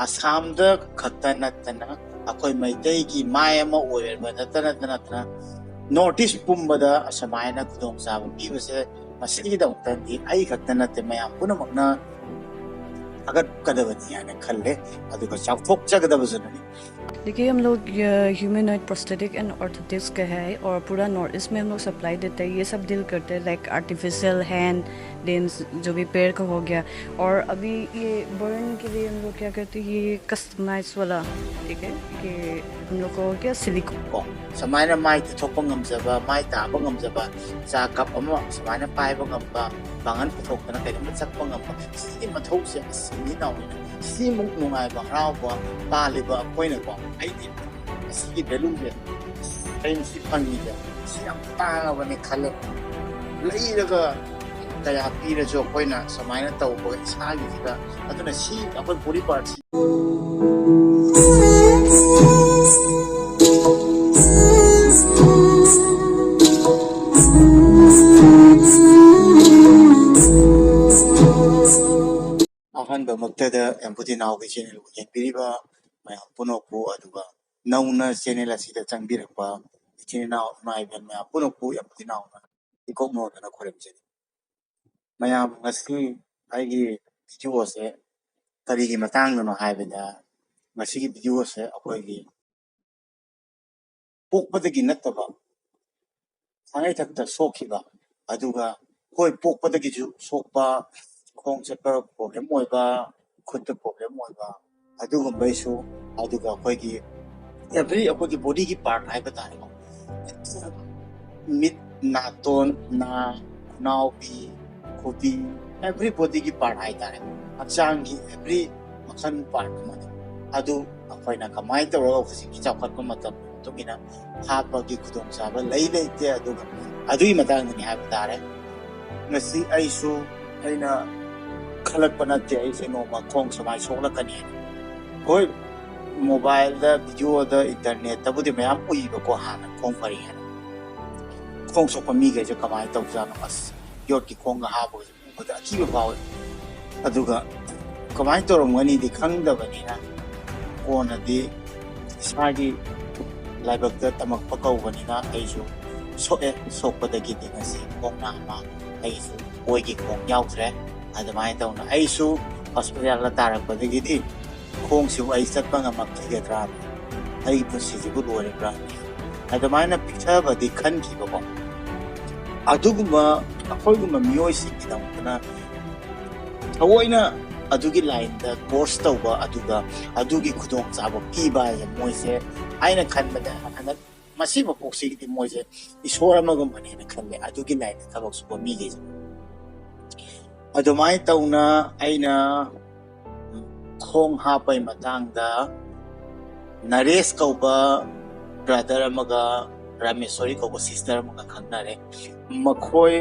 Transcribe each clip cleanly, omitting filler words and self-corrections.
ꯑꯁꯥꯝꯗ ꯈꯛꯇ ꯅꯠꯇꯅ ꯑꯩꯈꯣꯏ ꯃꯩꯇꯩꯒꯤ ꯃꯥꯏ ꯑꯃ ꯑꯣꯏꯔꯕ ꯅꯠꯇꯅ ꯅꯣꯔꯠ ꯏꯁ ꯄꯨꯝꯕꯗ ꯑꯁꯨꯃꯥꯏꯅ ꯈꯨꯗꯣꯡꯆꯥꯕ ꯄꯤꯕꯁꯦ ꯃꯁꯤꯒꯤꯗꯃꯛꯇꯗꯤ ꯑꯩ ꯈꯛꯇ ꯅꯠꯇꯦ मयाम पुनमकना थागतकदबनी हाना खल्ले अदुगा चाउथोकचगदबजुननी। देखिए हम लोग ह्यूमनॉइड प्रोस्थेटिक एंड ऑर्थोटिक्स का है और पूरा नॉर्थ ईस्ट में हम लोग सप्लाई देते हैं, ये सब डील करते हैं लाइक आर्टिफिशियल हैंड लेंस जो भी पैर का हो गया। और अभी ये बर्न के लिए हम लोग क्या करते हैं, ये कस्टमाइज वाला ठीक है कि हम लोग को क्या सिलिकॉन समायना माइ थोप ngमजबा माइ ताब ngमजबा चा कप अमा समायना पाइब ngमबा बांगन पुथोकना कइम चकप ngमबा सी मथौसे सिनि नाउना सी मुक नुंगाइबा हराउबा पालिबा कोइना को आइदि सी भेलु जे आइन सी फंगिदा सी यम तांगबने खले लैरगा कया पीरजो कोइना समायना तौबो इसागिदा अदुना सी अपन बॉडी पार्ट्स मक्तदा एम्पुटी नाउगी चैनल को येंबिरिबा मया पुनोकु अदुगा नौना चैनल असिदा चंबिरपा इचिना नाइबन मया पुनोकु एम्पुटी नाउना इकोक नोदना खोरेमजेनि मया ngasi आइगी वीडियो से करिगी मतांगनो हाइबदा ngasi वीडियो से अखोइगी पोकपदगी नत्तबा सांgai थक्ता सोखिबा अदुगा कोई पोकपदगी जु सोकबा खोंग चेपर प्रॉब्लम होइबा खुद प्रॉब्लम होइबा अदुगुंबैसु अदुगा अखोइगी एवरी अखोइगी बॉडी की पार्ट हाइबा तारेबा मिट नातोन ना नाउबी खुबी एवरी बॉडी की पार्ट हाइ तारे हक्चांगी एवरी मखन पार्ट मद अदु अखोइना कमाइ तौरगा खुसिकी चाखतपा मतम तुमिना हापगी खुदोंचाबा लई लेते अदुगा अदुई मतांगनि हाइबा तारे ngasi aisu aina खलक नते ऐसे नोमा खोंग समाय सोलकनी होय मोबाइल दा वीडियो दा इंटरनेट तबुदि मयाम उइबको हाना खोंग फरी है खोंग सोप मी गे जे कमाय तौजानो अस योट की खोंग हाबो उबदा अकीब फाव अदुगा कमाय तोरमगनी दि खंगदबनीना कोनदि सागी लाइबक तमक पकौबनीना ऐसु सोए सोपदगी दिनसी खोंग नामा ऐसु ओइगी खोंग याउद्रे अदमाय तौना ऐसु हॉस्पिटल तारकपदगिदि खोंगसु ऐ चटपा ngमक्तिगद्रा ऐ पुसिजिबु लोरेब्रा अदमायना पिक्चरबदि खनखिबको अदुगुमा अखोइगुमा मियोइसिगिदमना थवोइना अदुगी लाइन दा कोर्स तौबा अदुगा अदुगी खुदोंग चाबो पीबा मोइसे आइना खनबदा अना मसिबो पोक्सिगिदि मोइसे ईश्वर अमगुमने खनले अदुगी लाइन थबक सुबो मिगे अदुमाय तौना आइना खोंग हापै मतंगदा नरेश कौबा ब्रदर अमगा रामेश्वरी कौबा सिस्टर अमगा खंगनारे मखोय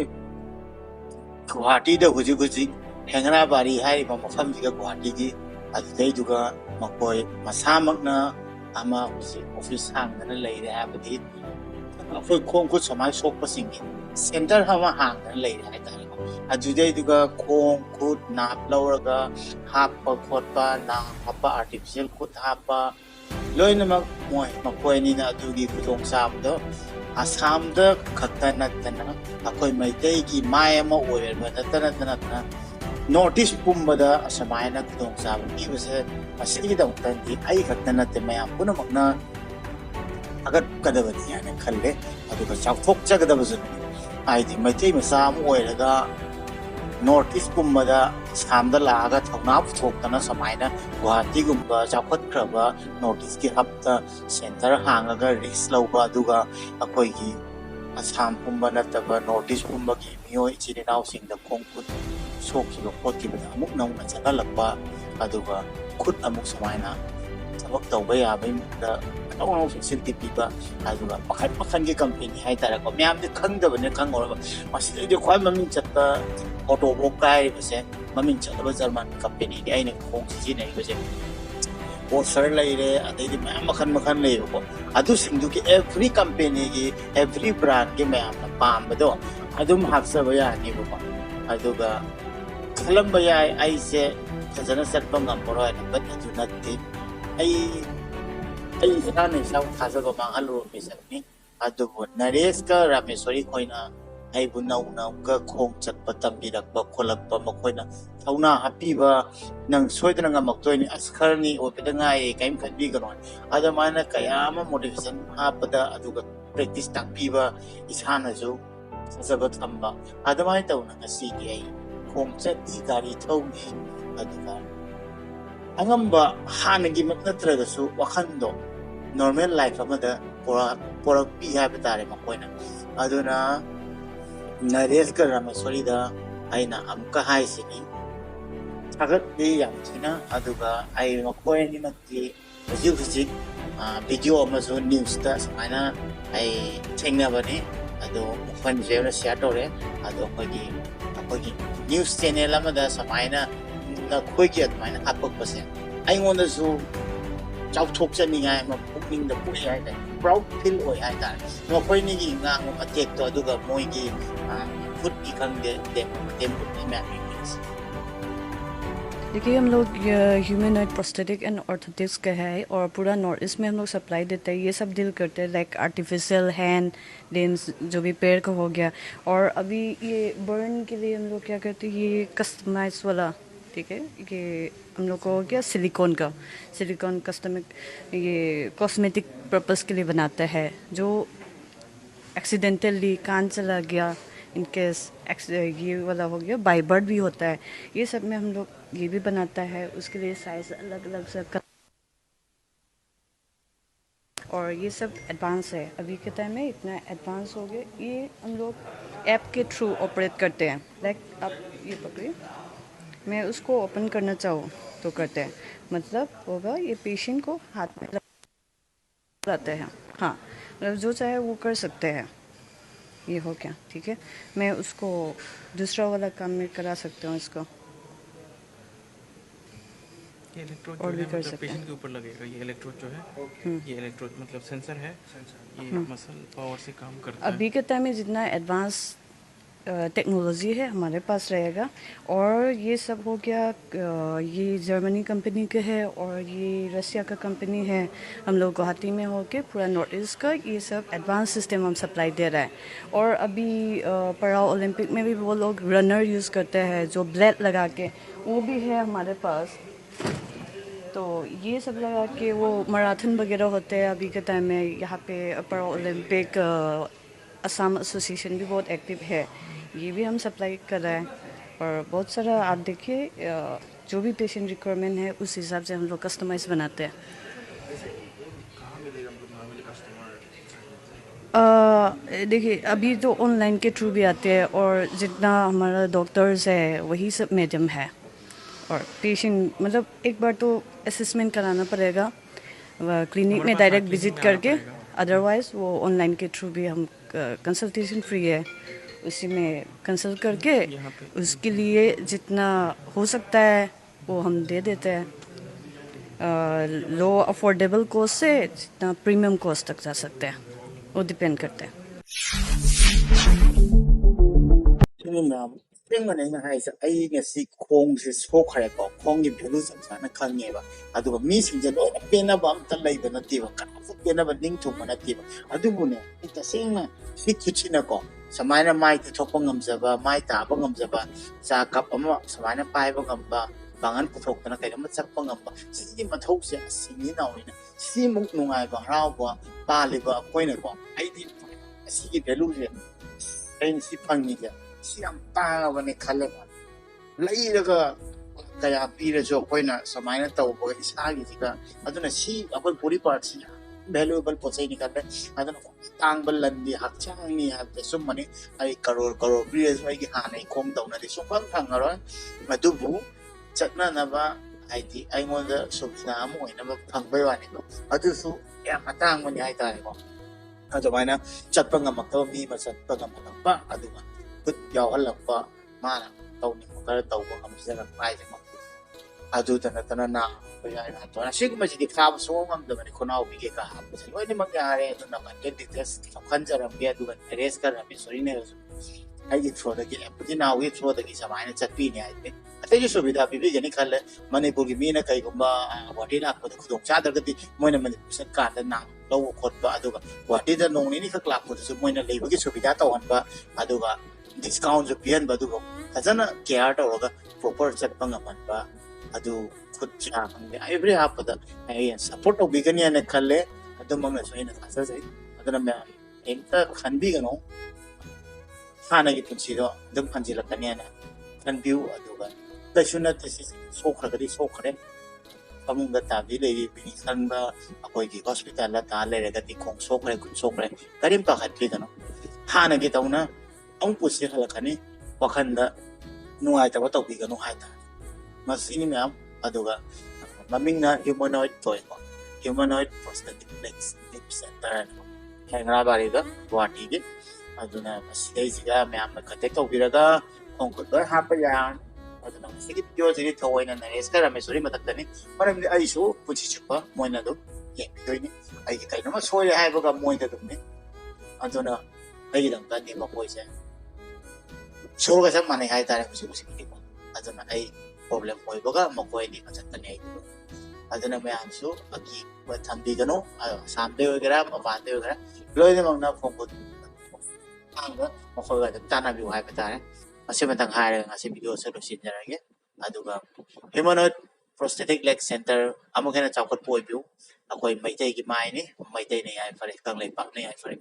गुवाहाटी दा हुजी हेंगराबारी हाइबा मफम जिगा गुवाहाटी गी अदुदै दुगा मखोय मसामकना अमा ऑफिस हांगना लैरे हाबदि अखोय खोंग को समाय सोकपसिंगी सेंटर हवा हांगना लैरे हाइतारे अदुदै दुगा खोंग खुद नाप लौरगा हापा खोटपा ना हापा आर्टिफिशियल खुद हापा लोइनमक मोय मखोयनिना अदुगी खुदोंग चाबदो आसामदा खक्ता नत्तना अखोय मैतैगी माय अमा ओइरबा नत्तना नॉर्थ ईस्ट पुंबदा असमायना खुदोंग चाब पीबसे मसिगिदमक्तदि आई खक्ता नत्ते मयाम पुनमकना थागतकदबनी हाना खल्ले अदुगा चाउथोकचगदबजुननी आइदि मैतै मचा अमा ओइरगा नॉर्थ ईस्ट पुंबदा सामदा लागा थौना पुथोकतना समायना गुवाहाटी गुंबा चाखतख्रबा नॉर्थ ईस्ट की हबता centre हांगागा risk लौबा अदुगा अखोइगी Assam पुंबा नतबा north east पुंबा की मियो इचिनाउ सिंगदा खोंगखुद सोखिबा खोटकिबदा अमुक नौना चगलकपा अदुगा खुद अमुक समायना थबक तौबा याबै मुक्ता नौनौ फेसिलिटी पीबा अदुगा पखन पखन की कंपनी हाइतारा को म्यामदि खंगदबने खंगोरबा मसिदि ख्वाइ ममिंग चत्ता ऑटो बोक काइबसे ममिंग चतबा जर्मन कंपनी दि आइने खोंग सिजिनाइबसे पोस्टर लैरे अदैदि म्याम मखन मखन लैबको अदु सिंगदु की एवरी कंपनी की एवरी ब्रांड के म्याम पामबदो अदुम हाक्सबा यानिबको अदुगा खलंबा याय आइसे फजन चटपा ngamboroy but adu natti ai isane saw thajaba manghalo misakni adubu Naresh ka Rameswari khoina ai bu nau ka khong chatpa tambirakba kholakpa makoina thauna hapiba nang soidana ngamaktoi askarni opeda ngai kaim khanbi ganon adamana kayama motivation hapada aduga practice takpiba isana jo sajaba thamba adamai tauna ngasi gi ai khong chati gari thawni aduga angamba hanagi mak natragasu wakhando normal life amada pora pi habi tare makoina aduna Naresh ka Rameswari da aina amka haisini agat di yang china aduga ai makoi ni nakti hujik video amazo news ta samaina ai thengna bani ado mukhan jena share tore ado kogi news channel amada samaina na kogi atmaina apak pase ai ngonda su chau thok chani ngai ma pukning da puri ai da proud feel oi ai da no koi ni gi ngang ma tek to aduga moi gi food ki khang de dem ni ma देखिए हम लोग humanoid prosthetic and orthotics का है और पूरा north east में हम लोग सप्लाई देते हैं ये सब डील करते हैं लाइक आर्टिफिशियल हैंड लेंस जो भी पैर का हो गया और अभी ये बर्न के लिए हम लोग क्या करते हैं ये कस्टमाइज वाला ठीक है ये हम लोग को हो गया सिलिकॉन कस्टमिक ये कॉस्मेटिक पर्पस के लिए बनाता है जो एक्सीडेंटली कान चला गया इनकेस ये वाला हो गया बाई बर्ड भी होता है ये सब में हम लोग ये भी बनाता है उसके लिए साइज अलग अलग से और ये सब एडवांस है अभी के टाइम में इतना एडवांस हो गया ये हम लोग ऐप के थ्रू ऑपरेट करते हैं लाइक आप ये पकड़िए मैं उसको ओपन करना चाहूँ तो करते हैं मतलब होगा ये पेशेंट को हाथ में लगाते हैं हाँ मतलब जो चाहे वो कर सकते हैं ये हो क्या ठीक है मैं उसको दूसरा वाला काम में करा सकता हूँ इसको ये इलेक्ट्रोड और जो भी है कर मतलब सकते हैं। पेशेंट के ऊपर लगेगा ये इलेक्ट्रोड जो है ये इलेक्ट्रोड मतलब सेंसर है ये मसल पावर से काम करता है अभी के टाइम में जितना एडवांस टेक्नोलॉजी है हमारे पास रहेगा और ये सब हो गया ये जर्मनी कंपनी का है और ये रसिया का कंपनी है हम लोग गुवाहाटी में हो के पूरा नॉर्थ ईस्ट का ये सब एडवांस सिस्टम हम सप्लाई दे रहा है और अभी पैरा ओलंपिक में भी वो लोग रनर यूज़ करते हैं जो ब्लेड लगा के वो भी है हमारे पास तो ये सब लगा के वो मैराथन वगैरह होते हैं अभी के टाइम में यहाँ पे पैरा ओलंपिक असम एसोसिएशन भी बहुत एक्टिव है ये भी हम सप्लाई कर रहे हैं और बहुत सारा आप देखिए जो भी पेशेंट रिक्वायरमेंट है उस हिसाब से हम लोग कस्टमाइज बनाते हैं देखिए अभी तो ऑनलाइन के थ्रू भी आते हैं और जितना हमारा डॉक्टर्स है वही सब मीडियम है और पेशेंट मतलब एक बार तो असेसमेंट कराना पड़ेगा क्लिनिक में डायरेक्ट विजिट करके अदरवाइज वो ऑनलाइन के थ्रू भी हम कंसल्टेशन फ्री है उसी में कंसल्ट करके उसके लिए जितना हो सकता है वो हम दे देते हैं लो अफोर्डेबल कॉस्ट से जितना प्रीमियम कॉस्ट तक जा सकते हैं वो डिपेंड करता है 땡은 내가 하이서 아이가 시 공시 소카래고 공이 별로 상상은 강해봐 아두고 미신제 너나 빼나봐 암탈 라이브 나티바 카스 빼나봐 닝투마 나티바 아두고네 이따 생나 시쿠치나고 samaina mai te thokpa ngamjaba mai taba ngamjaba cha kap ama samaina paiba ngamba bangan puthokna kai ma chakpa ngamba si mathau se sini nawina si muk nungai ba rau ba paliba koina ko ai di si ki value je ai si phangni je si am ta ba ne khale ba lai daga kaya pira jo koina samaina tau ba isa gi ka aduna si akoi body part si valuable pochai ni ka aduna tang balan di hakchang ni ha te sum mani ai karor prius ai gi hanai khom dau na di sum phang phang aro madubu chakna na ba ai di ai mon da subna mo ina ba phang bai wa ni ko adu su ya matang mani ai ta ko adu mai na chatpa ngam to mi ma chatpa ngam ba adu ma put yaw hal ba ma na tau ni ko ka tau ko ngam se na pai je ma adu tana na ya na to na sig ma ji khab so ngam da ni khonau bi ke ka ha oi ni mag ya re to na ma ke details khan jaram bi adu Naresh ka Rameswari ne ꯑꯩꯒꯤ ꯊ꯭ꯔꯣꯗꯒꯤ ꯑꯦꯝꯄꯇꯤ ꯅꯥꯎꯒꯤ ꯊ꯭ꯔꯣꯗꯒꯤ ꯁꯨꯃꯥꯏꯅ ꯆꯠꯄꯤꯅꯤ ꯍꯥꯏꯕꯅꯤ ꯑꯇꯩꯁꯨ ꯁꯨꯕꯤꯗꯥ ꯄꯤꯕꯤꯒꯅꯤ ꯈꯜꯂꯦ ꯃꯅꯤꯄꯨꯔꯒꯤ ꯃꯤꯅ ꯀꯩꯒꯨꯝꯕ ꯒꯨꯋꯥꯍꯥꯇꯤ ꯂꯥꯛꯄꯗ ꯈꯨꯗꯣꯡ ꯆꯥꯗ꯭ꯔꯒꯗꯤ ꯃꯣꯏꯅ ꯃꯅꯤꯄꯨꯔ ꯆꯠꯀꯥꯟꯗ ꯅꯥꯝ ꯂꯧꯕ ꯈꯣꯠꯄ ꯑꯗꯨꯒ ꯒꯨꯋꯥꯍꯥꯇꯤꯗ ꯅꯣꯡ ꯅꯤꯅꯤꯈꯛ ꯂꯥꯛꯄꯗꯁꯨ ꯃꯣꯏꯅ ꯂꯩꯕꯒꯤ ꯁꯨꯕꯤꯗꯥ ꯇꯧꯍꯟꯕ ꯑꯗꯨꯒ ꯗꯤꯁꯀꯥꯎꯟꯁꯨ ꯄꯤꯍꯟꯕ ꯑꯗꯨꯒ ꯐꯖꯅ ꯀꯦꯌꯔ ꯇꯧꯔꯒ ꯄ꯭ꯔꯣꯄꯔ ꯆꯠꯄ ꯉꯝꯍꯟꯕ ꯑꯗꯨ ꯈꯨꯠ ꯁꯥ ꯈꯪꯗꯦ ꯑꯦꯕ꯭ꯔꯤ ꯍꯥꯞꯄꯗ ꯑꯩ ꯁꯞꯄꯣꯔꯠ ꯇꯧꯕꯤꯒꯅꯤꯅ ꯈꯜꯂꯦ ꯑꯗꯨꯃꯛꯅꯁꯨ ꯑꯩꯅ ꯊꯥꯖꯖꯩ ꯑꯗꯨꯅ ꯃꯌꯥꯝ ꯀꯩꯝꯇ ꯈꯟꯕꯤꯒꯅꯨ ꯍꯥꯟꯅꯒꯤ ꯄꯨꯟꯁꯤꯗꯣ ꯑꯗꯨꯝ ꯍꯟꯖꯤꯜꯂꯛꯀꯅꯤꯅ ꯈꯟꯕꯤꯌꯨ ꯑꯗꯨꯒ ꯀꯩꯁꯨ ꯅꯠꯇꯦ ꯁꯤ ꯁꯣꯛꯈ꯭ꯔꯒꯗꯤ ꯁꯣꯛꯈ꯭ꯔꯦ ꯐꯃꯨꯡꯗ ꯇꯥꯕꯤ ꯂꯩꯔꯤꯕꯅꯤ ꯈꯟꯕ ꯑꯩꯈꯣꯏꯒꯤ ꯍꯣꯁꯄꯤꯇꯥꯜꯗ ꯇꯥ ꯂꯩꯔꯒꯗꯤ ꯈꯣꯡ ꯁꯣꯛꯈ꯭ꯔꯦ ꯈꯨꯠ ꯁꯣꯛꯈ꯭ꯔꯦ ꯀꯔꯤꯝ ꯄꯥꯈꯠꯄꯤꯒꯅꯨ ꯍꯥꯟꯅꯒꯤ ꯇꯧꯅ ꯑꯃꯨꯛ ꯄꯨꯟꯁꯤ ꯍꯜꯂꯛꯀꯅꯤ ꯋꯥꯈꯟꯗ ꯅꯨꯡꯉꯥꯏꯇꯕ ꯇꯧꯕꯤꯒꯅꯨ ꯍꯥꯏꯇꯥꯔꯦ ꯃꯁꯤꯅꯤ ꯃꯌꯥꯝ ꯑꯗꯨꯒ ꯃꯃꯤꯡꯅ ꯍ꯭ꯌꯨꯃꯅꯣꯏꯗ ꯊꯣꯛꯑꯦꯀꯣ ꯍ꯭ꯌꯨꯃꯅꯣꯏꯗ ꯄ꯭ꯔꯣꯁꯊꯦꯇꯤꯛ ꯂꯦꯒꯁ ꯂꯤꯞ ꯁꯦꯟꯇꯔ ꯍꯦꯡꯔꯥꯕꯥꯔꯤꯗ ꯒꯨꯋꯥꯍꯥꯇꯤꯒꯤ ꯑꯗꯨꯅ ꯃꯁꯤꯗꯩꯁꯤꯒ ꯃꯌꯥꯝꯅ ꯀꯟꯇꯦꯛ ꯇꯧꯕꯤꯔꯒ ꯈꯣꯡ ꯈꯨꯠ ꯂꯣꯏ ꯍꯥꯞꯄ ꯌꯥꯔꯅꯤ ꯑꯗꯨꯅ ꯃꯁꯤꯒꯤ ꯚꯤꯗꯤꯑꯣꯁꯤꯗꯤ ꯊꯑꯣꯏꯅ ꯅꯔꯦꯁꯀ ꯔꯥꯃꯦꯁꯣꯔꯤ ꯃꯊꯛꯇꯅꯤ ꯃꯔꯝꯗꯤ ꯑꯩꯁꯨ ꯄꯨꯟꯁꯤ ꯆꯨꯞꯄ ꯃꯣꯏꯅ ꯑꯗꯨꯝ ꯌꯦꯡꯕꯤꯗꯣꯏꯅꯤ ꯑꯩꯒꯤ ꯀꯩꯅꯣꯝꯃ ꯁꯣꯏꯔꯦ ꯍꯥꯏꯕꯒ ꯃꯣꯏꯗ ꯑꯗꯨꯝꯅꯤ ꯑꯗꯨꯅ ꯑꯩꯒꯤꯗꯃꯛꯇꯗꯤ ꯃꯈꯣꯏꯁꯦ ꯏꯁꯣꯔꯒ ꯆꯞ ꯃꯥꯟꯅꯩ ꯍꯥꯏꯇꯥꯔꯦ ꯍꯧꯖꯤꯛ ꯍꯧꯖꯤꯛꯀꯤꯗꯤꯀꯣ ꯑꯗꯨꯅ ꯑꯩ ꯄ꯭ꯔꯣꯕ꯭ꯂꯦꯝ ꯑꯣꯏꯕꯒ ꯃꯈꯣꯏꯗꯤ ꯃꯊꯛꯇꯅꯤ ꯑꯩꯗꯨ ꯑꯗꯨꯅ ꯃꯌꯥꯝꯁꯨ ꯑꯀꯤꯕ ꯊꯝꯕꯤꯒꯅꯨ ꯑꯁꯥꯝꯗꯩ ꯑꯣꯏꯒꯦꯔꯥ ꯃꯄꯥꯟꯗꯩ ꯑꯣꯏꯒꯦꯔꯥ ꯂꯣꯏꯅꯃꯛꯅ ꯈꯣꯡ ꯈꯨꯠ ꯃꯈꯣꯏꯒ ꯑꯗꯨꯝ ꯇꯥꯟꯅꯕꯤꯌꯨ ꯍꯥꯏꯕ ꯇꯥꯔꯦ ꯃꯁꯤꯃꯇꯪ ꯍꯥꯏꯔꯒ ꯉꯁꯤ ꯚꯤꯗꯤꯑꯣꯁꯦ ꯂꯣꯏꯁꯤꯟꯖꯔꯒꯦ ꯑꯗꯨꯒ ꯍ꯭ꯌꯨꯃꯅꯣꯏꯗ ꯄ꯭ꯔꯣꯁꯊꯦꯇꯤꯛ ꯂꯦꯒ ꯁꯦꯟꯇꯔ ꯑꯃꯨꯛ ꯍꯦꯟꯅ ꯆꯥꯎꯈꯠꯄ ꯑꯣꯏꯕꯤꯌꯨ ꯑꯩꯈꯣꯏ ꯃꯩꯇꯩꯒꯤ ꯃꯥꯏꯅꯤ ꯃꯩꯇꯩꯅ ꯌꯥꯏꯐꯔꯦ ꯀꯪꯂꯩꯄꯥꯛꯅ ꯌꯥꯏꯐꯔꯦ